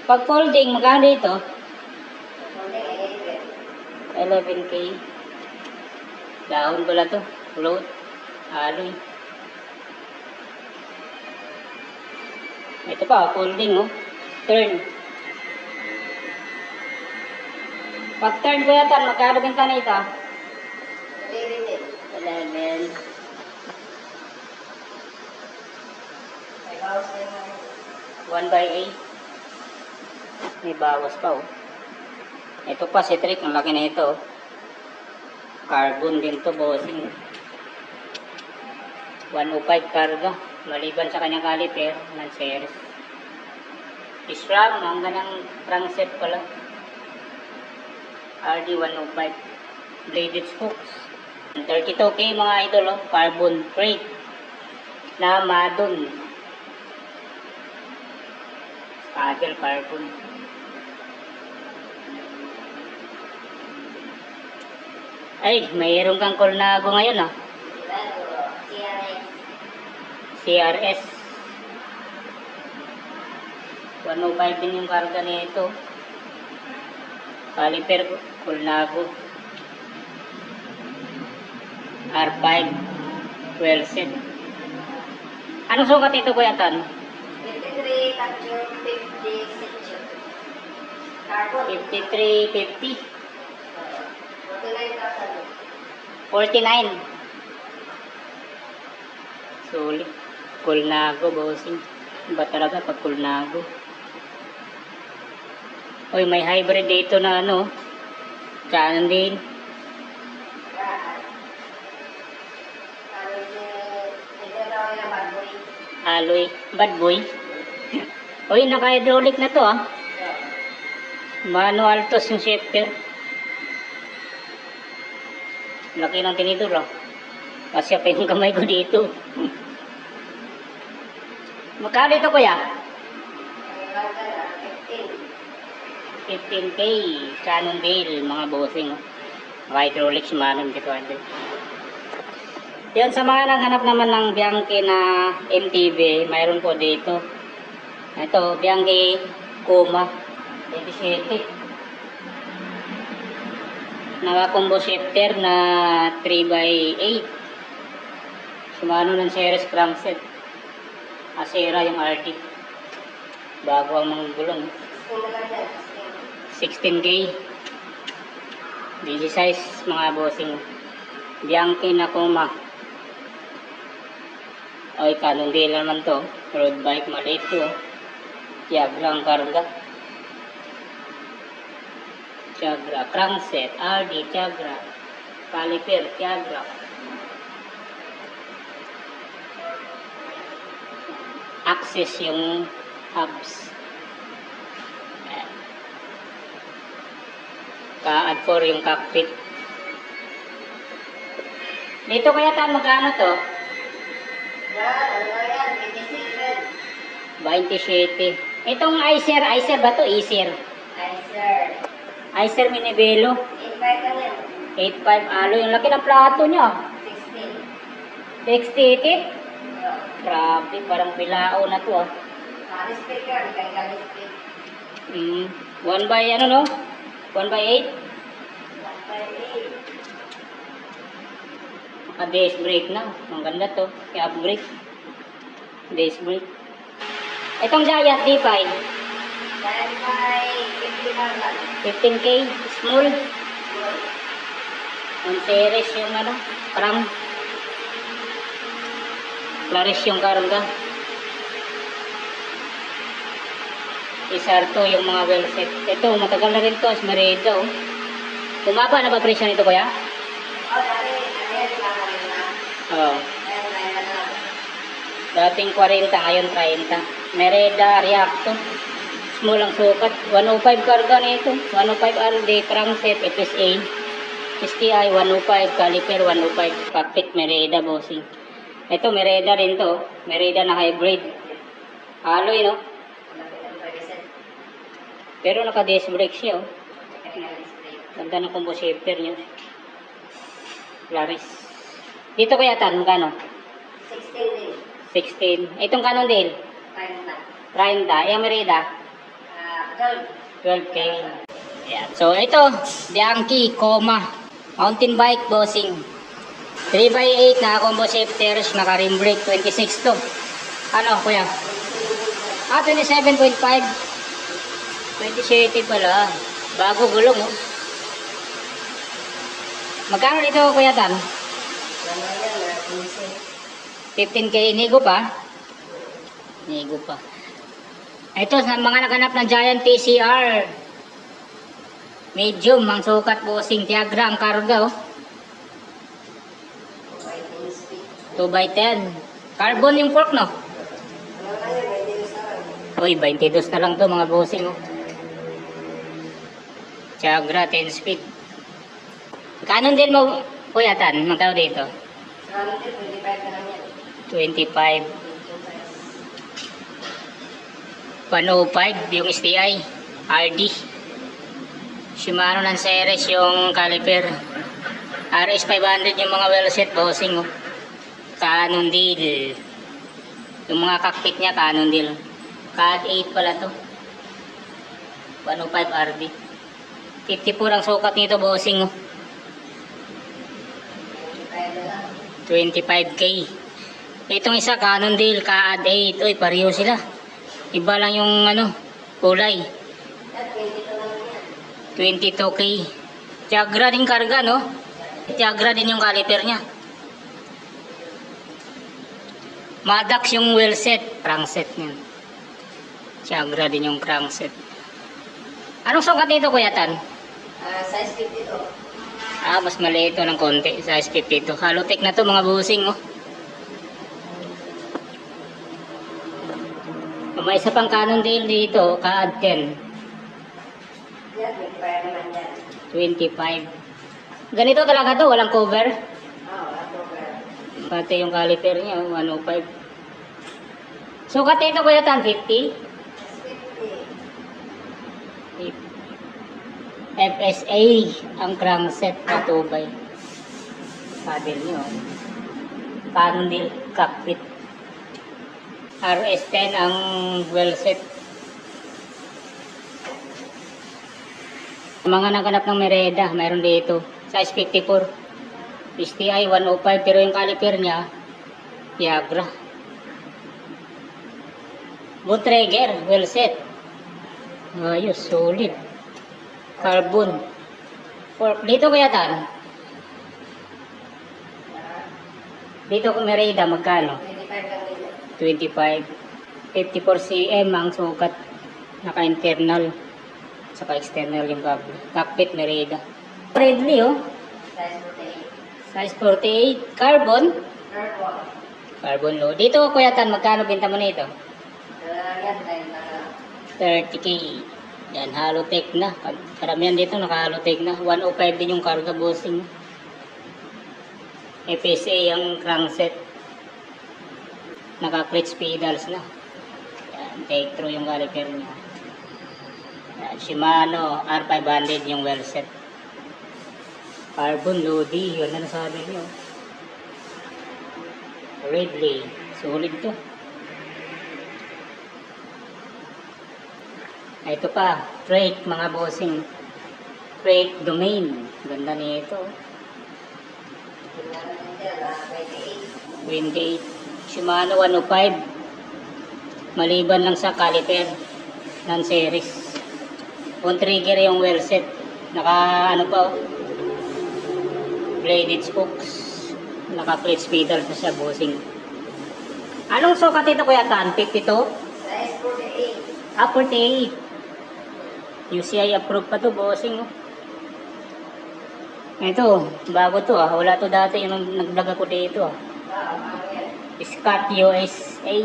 Pag folding, magkano dito? Folding ay 11K. Dahon pala to. Float. Aloy. Ito pa, folding, oh. Turn. Pag turn ko yata, magkano benta na ito? 11. 1 by 8. May bawas pa, oh. Ito pa, si Trick. Ang laki na ito, oh. Carbon din to, bossing. 105 karga. Maliban sa kanyang caliper, non-series. Isram, hanggang ng crankset pala. RD 105. Bladed spokes. 32K mga idol, oh. Carbon crate. Na Madon. Paddle carbon. Ay, mayroon kang Colnago ngayon, ah. CRS 105 din yung karga nito. Caliper Colnago R5 12 set. Anong sukat ito, Kuya Tan? 53, capture 50, section. Carbon. 5350 49,000. 49. Solid. Colnago, bossing. Iba talaga pag Colnago. Uy, may hybrid dito na ano. Saan din? Alloy. Bad boy. Uy, naka-hydraulic na to, ah. Manual tos yung shifter. Laki ng tinidor, ah. Kasi pa yung kamay ko dito. Magkano ito, Kuya? 15K. Cannondale, mga bossing, oh. Hydraulic si Manon dito. Yan, sa mga naghanap naman ng Bianchi na MTV, mayroon po dito. Ito, Bianchi Kuma 27. Naka-combo shifter na 3x8. Sumano ng series crankset. Asera yung RD. Bago ang mga gulong. 16K. Busy size mga bossing. Bianchi na Kuma. Ay, Cannondale naman to. Road bike, maliit to. Tiagra ang karga. Tiagra, crankset, RD, Tiagra. Caliper, Tiagra. Access yung hubs. Ka-add for yung cockpit. Dito kaya tayo magkano to? 27. Itong Icer ba to? Icer. Icer Minibelo. 8.5 alo. Yung laki ng plato niya. 60. Grabe, parang bilao na to, ah. 1 by ano, no? 1 by 8. Disc brake na. Ang ganda to. Kaya brake. Disc brake. Itong Giant D5. 15K. Small. On series yung ano. Parang Claris yung karga. Isarto yung mga well set. Ito, matagal na rin to. Esmeralda, oh. Bumaba na ba presyo nito, Kuya? Oo. Dating 40, ngayon 30. Mereda, Reacto. Small ang sukat. 105 karga na ito. 105 RD, crankset, FSA. STI, 105. Caliper, 105. Cockpit, Mereda, bossing. Ito, Mereda rin to. Mereda na hybrid. Alloy, no? Pero naka-disc brake siya, oh. Ganda ng combo shifter niya. Claris. Dito kaya tan, magkano? 16. Itong Cannondale? 30. Yung Merida? 12K. Ayan. So, ito, Bianchi, Coma. Mountain bike, bossing. 3x8 na combo shifters, naka rim brake, 26 to. Ano, kuya? 27.5. 27 pala. Bago gulong, oh. Magkano dito, kuya Tan? 15K, inigo pa? Inigo pa. Ito, sa mga naganap ng Giant TCR. Medium, ang sukat, bossing. Tiagra, ang karga, oh. 2x10. Carbon yung fork, no? Uy, 22 na lang to, mga bossing, oh. Tiagra, 10 speed. Kanon din mo, kuya Tan? Magkano dito? 25. 105 yung STI. RD. Shimano ng Ceres yung caliper. RS 500 yung mga well set, bossing, oh. Canon deal. Yung mga cockpit niya, Canon deal. CAD 8 pala to. 105 RD. 54 ang sukat nito, bossing, oh. 25K. Itong isa, Canon deal, CAD 8. Uy, pareho sila. Iba lang yung ano, kulay. 22K. Tiagra din karga, no? Tiagra din yung caliper niya. Madax yung wheel set. Crankset niya. Tiagra din yung crankset. Anong sukat nito, kuya Tan? Size 52. Mas maliit ito ng konti. Size 52. Halotech na to, mga busing, oh. May isa pang Canon deal dito, CAD 10. Yan, may kaya naman yan. 25. Ganito talaga to, walang cover. October. Pati yung caliper niya, 105. Sukat nito, kuya Tan, 50. 50. FSA ang crankset na 2x. Paddle nyo. Canon deal, cockpit. RS10 ang well set. Mga naganap ng Mereda, mayroon dito. Size 54. STI 105, pero yung caliper niya, Tiagra. Boot trigger, well set. Ayos, solid. Carbon. Dito kaya Tan? Dito kung Mereda, magkano? 25. 54 cm ang sukat. Naka-internal. Saka external yung cable. Cockpit Mereda. Redley, oh. Size 48. Size 48. Carbon. Purple. Carbon low. Dito, kuya Tan, magkano binta mo nito? Yan tayo na. 30K. Yan, halotech na. Karamihan dito naka-halotech na. 105 din yung carga, bossing. FSA ang crankset. Naka-clutch pedals na. Yan, take through yung caliper niya. Yan, Shimano R500 yung well set. Carbon Lodi, yun na nasabi niyo. Ridley, solid to. Ito pa, freight mga bossing. Freight domain. Ganda nito. 28. Shimano 105. Maliban lang sa caliper ng series. On trigger yung well set. Naka ano pa, oh. Bladed spokes. Naka clutch pedal na siya, bossing. Anong sukat ito, kuya Tan? 52? Size 48. 48. UCI approved pa to, bossing, oh. Ito, bago to, ah. Wala to dati yung nag-vlog ako dito, ah. Scott USA.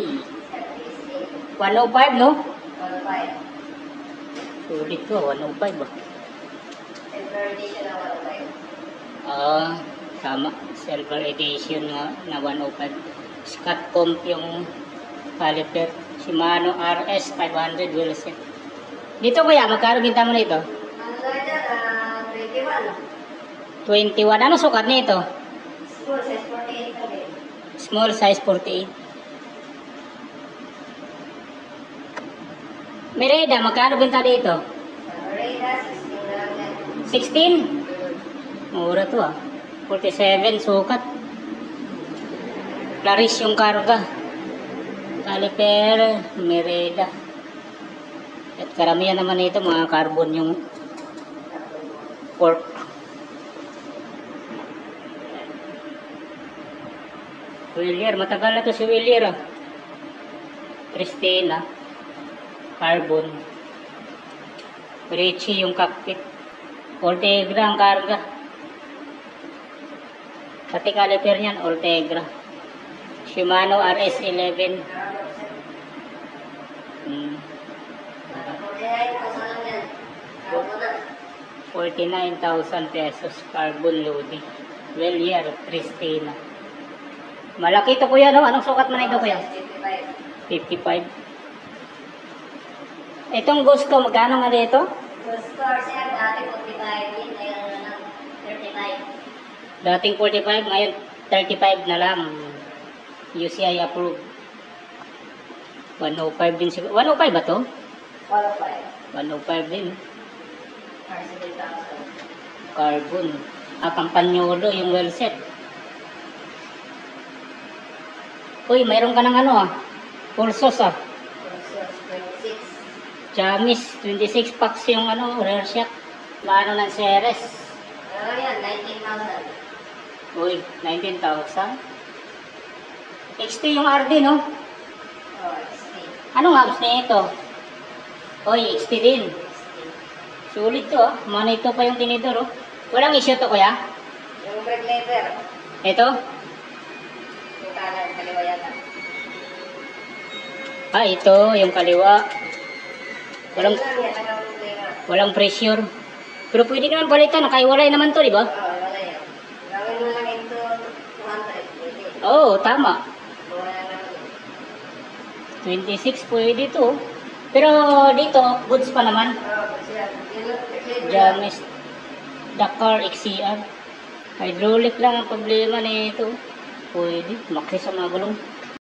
105, no? 105. Sulit to, 105, ba? Silver edition na 105. Tama. Silver edition na 105. Scott Comp yung caliper. Shimano RS 500 wheel set. Dito kuya, magkano binta mo nito? Ano na dyan? 21. 21. Ano sukat nito? School size 48 kami. Small size 48. Mereda, magkano benta dito? Sa Merida, 16 na lang yan. 16? Mura to ah. 47, sukat. Claris yung karga. Caliper, Mereda. At karamihan naman ito, mga carbon yung fork. Willier, matagal na to si Willier ah. Christina. Carbon. Richie yung cockpit. Ultegra ang karga. Pati caliper niyan, Ultegra. Shimano RS11. Hmm. 49,000 lang yan. Carbon na. 49,000 pesos carbon loading. Willier, Christina. Malaki to kuya, no? Anong sukat man ito kuya? 55. 55. Itong gusto, magkano nga dito? Gusto siya dati 45 din, ngayon na lang 35. Dating 45, ngayon 35 na lang. UCI approved. 105 din siguro. 105 ba to? 45. 105 din. R7,000. Carbon. Campagnolo yung well set. Uy, mayroon ka ng ano ah. Pulsos ah. Versus 26. Jamis, 26 packs yung ano, rare shot. Maano ng Ceres. Ano yan, 19,000. Uy, 19,000. XT yung RD, no? Oh, XT. Anong apps na ito? Uy, XT din. Sulit to, ah. Manito pa yung tinidor, oh. Walang issue to, kuya? Yung brake lever. Ito? Yung kanan, kaliwa yata. Ah, ito, yung kaliwa. Walang, Yan lang yan, nakaproblema. walang pressure. Pero pwede naman palitan, nakaiwalay naman to, di ba? Oo, wala yan. Gawin mo lang ito 200. Pwede. Oo, tama. Wala naman. 26 pwede to. Pero dito, goods pa naman. Oo, kasi yan. Yun lang, brake lever lang. Jamis, Dakar XCR. Hydraulic lang ang problema nito. Pwede, makis sa mga gulong.